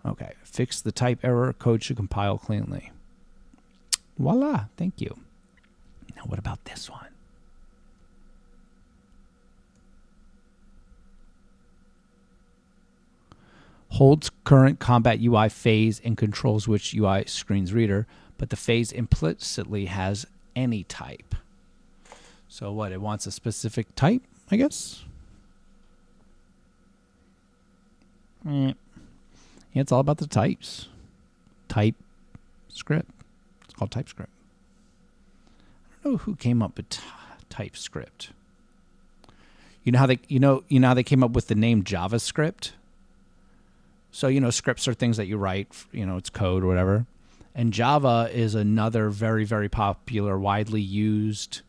Okay, fix the type error. Code should compile cleanly. Voila, thank you. Now what about this one? Holds current combat UI phase and controls which UI screens reader, but the phase implicitly has any type. So what, it wants a specific type, I guess? Yeah, it's all about the types. TypeScript. It's called TypeScript. I don't know who came up with TypeScript. You know how they how they came up with the name JavaScript? So, scripts are things that you write, it's code or whatever. And Java is another very, very popular, widely used,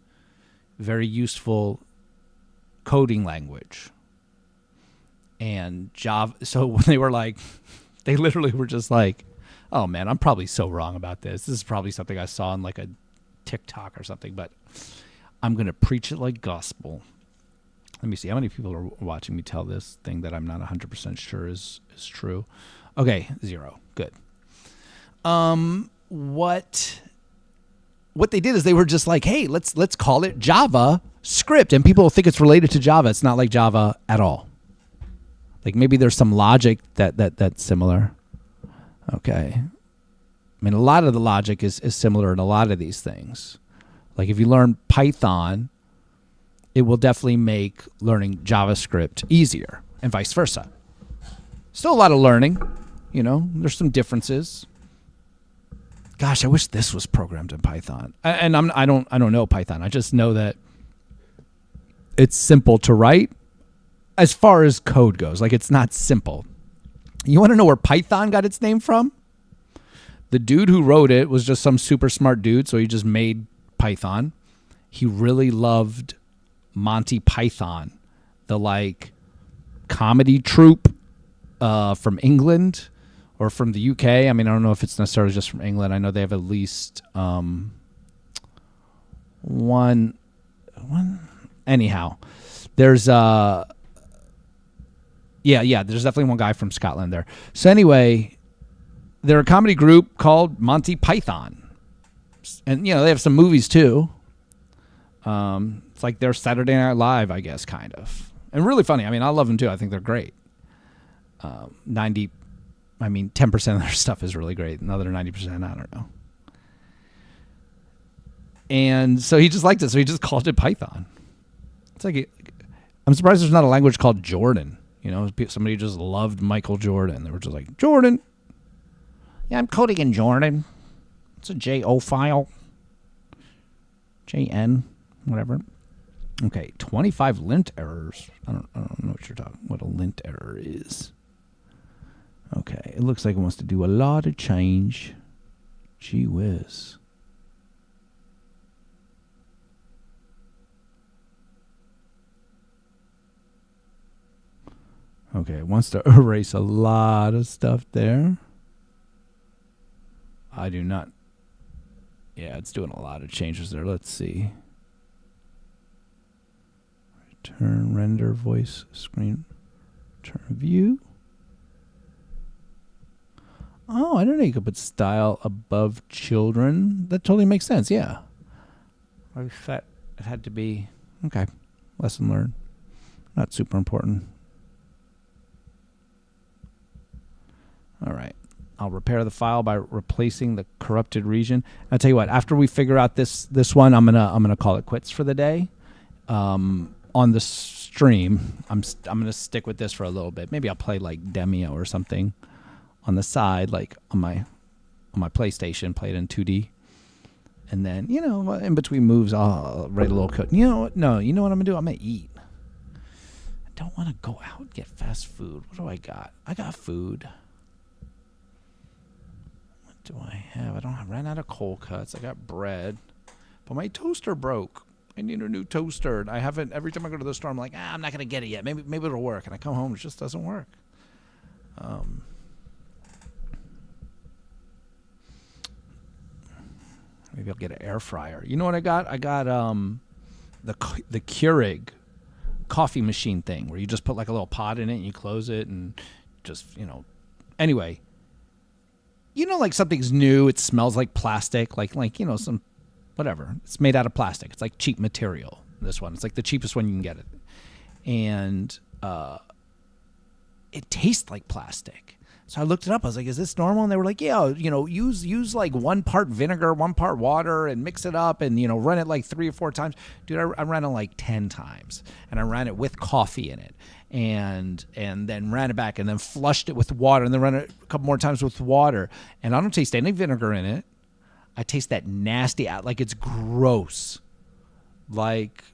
very useful coding language. And Java, so when they were like, they literally were just like, oh man, I'm probably so wrong about this. This is probably something I saw on like a TikTok or something, but I'm going to preach it like gospel. Let me see how many people are watching me tell this thing that I'm not 100% sure is true. Okay, 0. Good. What they did is they were just like, hey, let's call it JavaScript, and people think it's related to Java. It's not like Java at all. Like maybe there's some logic that's similar. Okay. I mean, a lot of the logic is similar in a lot of these things. Like if you learn Python, it will definitely make learning JavaScript easier and vice versa. Still a lot of learning, there's some differences. Gosh, I wish this was programmed in Python. And I don't know Python. I just know that it's simple to write as far as code goes. Like it's not simple. You want to know where Python got its name from? The dude who wrote it was just some super smart dude, so he just made Python. He really loved Monty Python, the comedy troupe from England or from the UK. I mean, I don't know if it's necessarily just from England. I know they have at least one. Anyhow, there's there's definitely one guy from Scotland there. So anyway, they're a comedy group called Monty Python. And, they have some movies too. It's like their Saturday Night Live, I guess, kind of. And really funny. I mean, I love them too. I think they're great. 10% of their stuff is really great. Another 90%, I don't know. And so he just liked it. So he just called it Python. It's like, I'm surprised there's not a language called Jordan. Somebody just loved Michael Jordan. They were just like, Jordan. Yeah, I'm coding in Jordan. It's a JO file. JN, whatever. Okay, 25 lint errors. I don't know what a lint error is. Okay, it looks like it wants to do a lot of change. Gee whiz. Okay, it wants to erase a lot of stuff there. I do not. Yeah, it's doing a lot of changes there. Let's see. Return render voice screen. Return view. Oh, I didn't know you could put style above children. That totally makes sense. Yeah. I thought it had to be. Okay. Lesson learned. Not super important. All right. I'll repair the file by replacing the corrupted region. I'll tell you what. After we figure out this one, I'm gonna call it quits for the day. On the stream, I'm gonna stick with this for a little bit. Maybe I'll play like Demio or something on the side, like on my PlayStation, play it in 2D, and then in between moves, I'll write a little code. You know what? No, you know what I'm gonna do? I'm gonna eat. I don't want to go out and get fast food. What do I got? I got food. Do I have? I ran out of cold cuts. I got bread, but my toaster broke. I need a new toaster. And I haven't. Every time I go to the store, I'm like, I'm not gonna get it yet. Maybe it'll work. And I come home, it just doesn't work. Maybe I'll get an air fryer. You know what I got? I got the Keurig coffee machine thing where you just put like a little pot in it and you close it and just Anyway. Like something's new, it smells like plastic, like some whatever. It's made out of plastic. It's like cheap material. This one, it's like the cheapest one you can get it, and it tastes like plastic. So I looked it up. I was like, "Is this normal?" And they were like, "Yeah, use like 1 part vinegar, 1 part water, and mix it up, and run it like 3 or 4 times." Dude, I ran it like 10 times, and I ran it with coffee in it, and then ran it back, and then flushed it with water, and then ran it a couple more times with water, and I don't taste any vinegar in it. I taste that nasty out, like it's gross. Like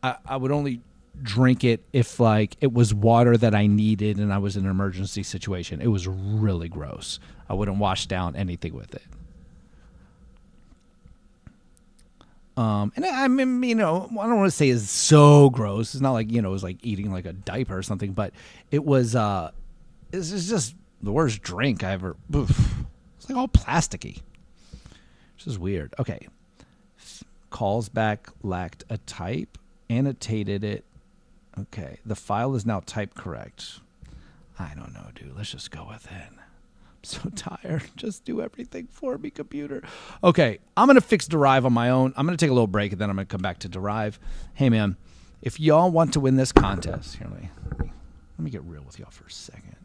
I would only drink it if like it was water that I needed and I was in an emergency situation. It was really gross. I wouldn't wash down anything with it. And I mean, I don't want to say it's so gross. It's not like, it was like eating like a diaper or something, but it was, it's just the worst drink I ever, it's like all plasticky. Which is weird. Okay. Calls back lacked a type, annotated it Okay, the file is now typed correct. I don't know, dude. Let's just go with it. I'm so tired. Just do everything for me, computer. Okay, I'm going to fix Derive on my own. I'm going to take a little break, and then I'm going to come back to Derive. Hey, man, if y'all want to win this contest, here, let me get real with y'all for a second.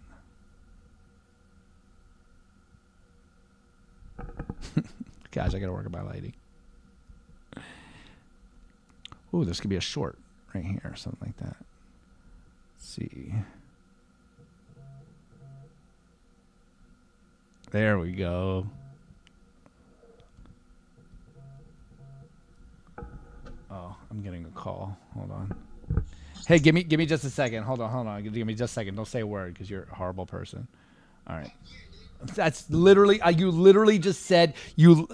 Guys, I got to work on my lighting. Ooh, this could be a short right here, something like that. Let's see. There we go. Oh, I'm getting a call. Hold on. Hey, give me just a second. Hold on. Give me just a second. Don't say a word because you're a horrible person. All right. That's literally, you literally just said you're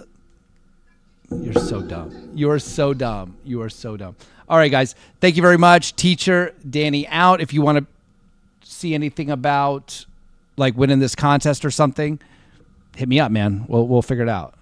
so dumb. You're so dumb. You are so dumb. All right, guys. Thank you very much. Teacher Danny out. If you want to see anything about like winning this contest or something, hit me up, man. We'll figure it out.